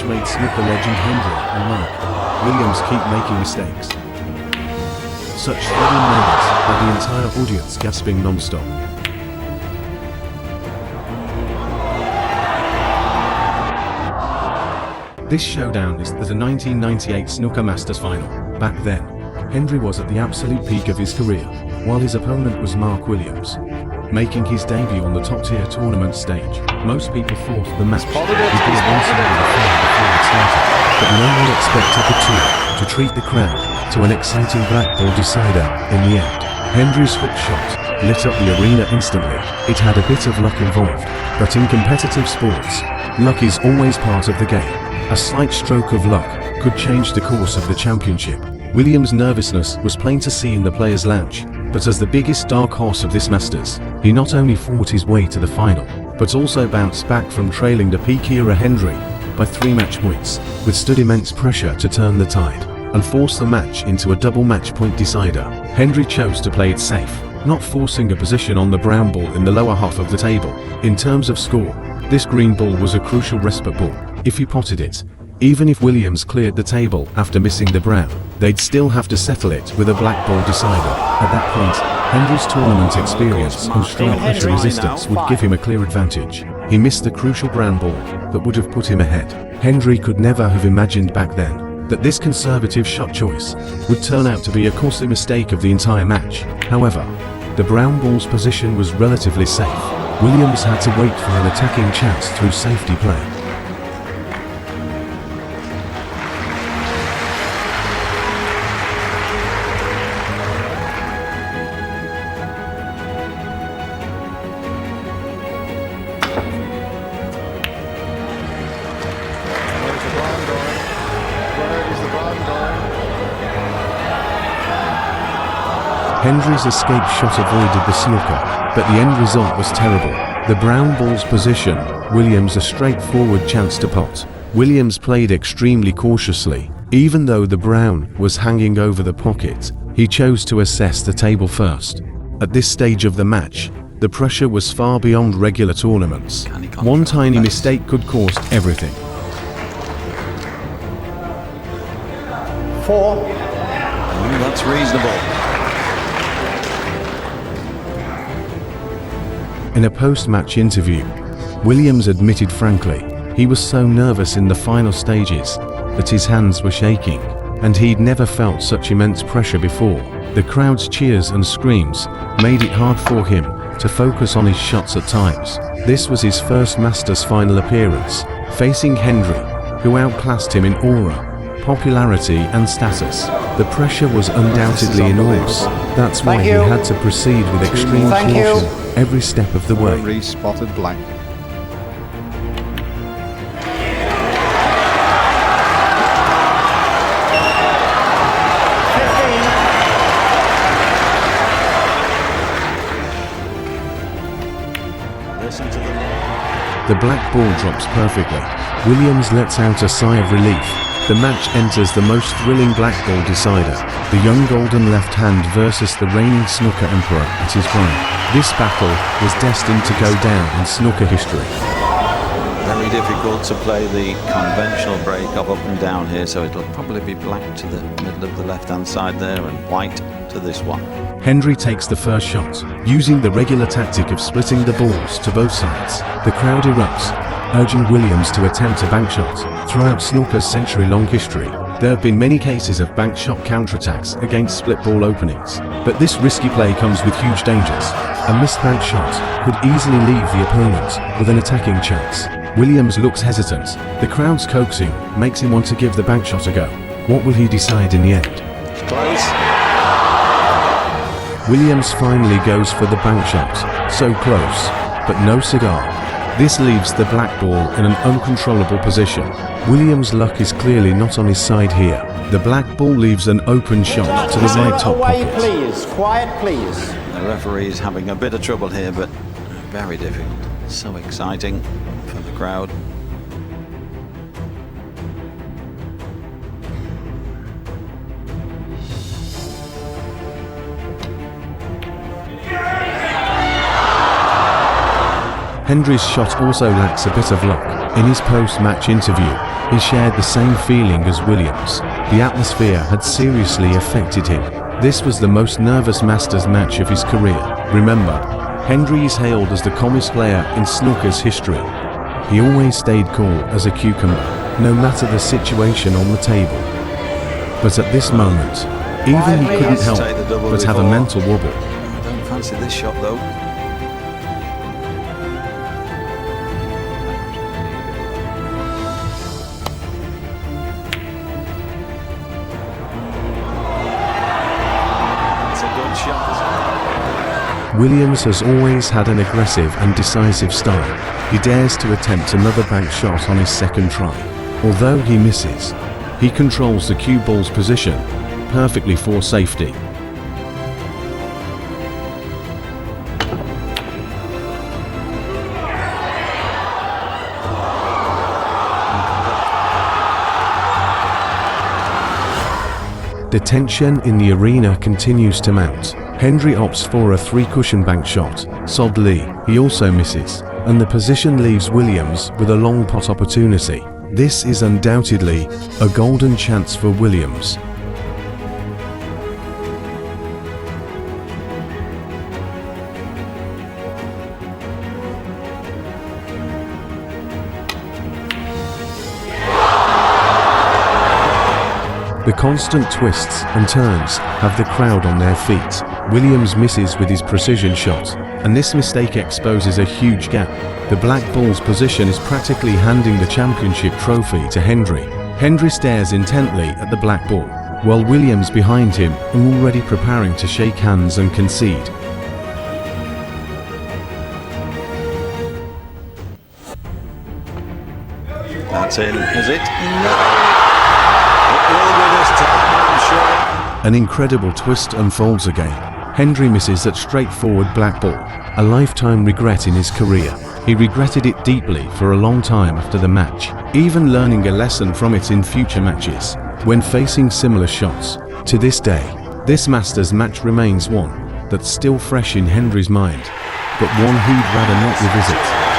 matchmate snooker legend Hendry and Mark Williams keep making mistakes. Such thrilling moments had the entire audience gasping non-stop. This showdown is the 1998 Snooker Masters final. Back then, Hendry was at the absolute peak of his career, while his opponent was Mark Williams. Making his debut on the top-tier tournament stage, most people thought the match would be a one-sided affair before it started, but no one expected the two to treat the crowd to an exciting black ball decider. In the end, Hendry's hook shot lit up the arena instantly. It had a bit of luck involved, but in competitive sports, luck is always part of the game. A slight stroke of luck could change the course of the championship. Williams' nervousness was plain to see in the players' lounge, but as the biggest dark horse of this Masters, he not only fought his way to the final, but also bounced back from trailing the peak-era Hendry by 3 match points, withstood immense pressure to turn the tide and force the match into a double match point decider. Hendry chose to play it safe, not forcing a position on the brown ball in the lower half of the table. In terms of score, this green ball was a crucial respite ball. If he potted it, even if Williams cleared the table after missing the brown, they'd still have to settle it with a black ball decider. At that point, Hendry's tournament experience and strong pressure resistance would give him a clear advantage. He missed the crucial brown ball that would have put him ahead. Hendry could never have imagined back then that this conservative shot choice would turn out to be a costly mistake of the entire match. However, the brown ball's position was relatively safe. Williams had to wait for an attacking chance through safety play. Hendry's escape shot avoided the snooker, but the end result was terrible. The brown ball's position, Williams a straightforward chance to pot. Williams played extremely cautiously. Even though the brown was hanging over the pocket, he chose to assess the table first. At this stage of the match, the pressure was far beyond regular tournaments. One tiny mistake could cost everything. 4. That's reasonable. In a post-match interview, Williams admitted frankly, he was so nervous in the final stages that his hands were shaking, and he'd never felt such immense pressure before. The crowd's cheers and screams made it hard for him to focus on his shots at times. This was his first Masters final appearance, facing Hendry, who outclassed him in aura, popularity and status. The pressure was undoubtedly enormous. That's why he had to proceed with extreme caution every step of the way. Re-spotted blank. The black ball drops perfectly. Williams lets out a sigh of relief. The match enters the most thrilling black ball decider, the young golden left hand versus the reigning snooker emperor at his prime. This battle was destined to go down in snooker history. Very difficult to play the conventional break of up and down here, so it'll probably be black to the middle of the left-hand side there and white to this one. Hendry takes the first shot, using the regular tactic of splitting the balls to both sides. The crowd erupts, urging Williams to attempt a bank shot. Throughout snooker's century-long history, there have been many cases of bank shot counterattacks against split ball openings, but this risky play comes with huge dangers. A missed bank shot could easily leave the opponent with an attacking chance. Williams looks hesitant. The crowd's coaxing makes him want to give the bank shot a go. What will he decide in the end? Close. Williams finally goes for the bank shot. So close, but no cigar. This leaves the black ball in an uncontrollable position. Williams' luck is clearly not on his side here. The black ball leaves an open shot to the right top pocket. Please, quiet please. The referee is having a bit of trouble here, but very difficult. So exciting for the crowd. Hendry's shot also lacks a bit of luck. In his post-match interview, He shared the same feeling as Williams. The atmosphere had seriously affected him. This was the most nervous Masters match of his career. Remember, Hendry is hailed as the calmest player in snooker's history. He always stayed cool as a cucumber, no matter the situation on the table. But at this moment, even he couldn't help but have a mental wobble. I don't fancy this shot though. It's a good shot, isn't it? Williams has always had an aggressive and decisive style. He dares to attempt another bank shot on his second try. Although he misses, he controls the cue ball's position perfectly for safety. The tension in the arena continues to mount. Hendry opts for a three-cushion bank shot. Sadly, he also misses, and the position leaves Williams with a long pot opportunity. This is undoubtedly a golden chance for Williams. The constant twists and turns have the crowd on their feet. Williams misses with his precision shot, and this mistake exposes a huge gap. The black ball's position is practically handing the championship trophy to Hendry. Hendry stares intently at the black ball, while Williams behind him are already preparing to shake hands and concede. That's in, is it? No! It will be this time, I'm sure. An incredible twist unfolds again. Hendry misses that straightforward black ball, a lifetime regret in his career. He regretted it deeply for a long time after the match, even learning a lesson from it in future matches, when facing similar shots. To this day, this Masters match remains one that's still fresh in Hendry's mind, but one he'd rather not revisit.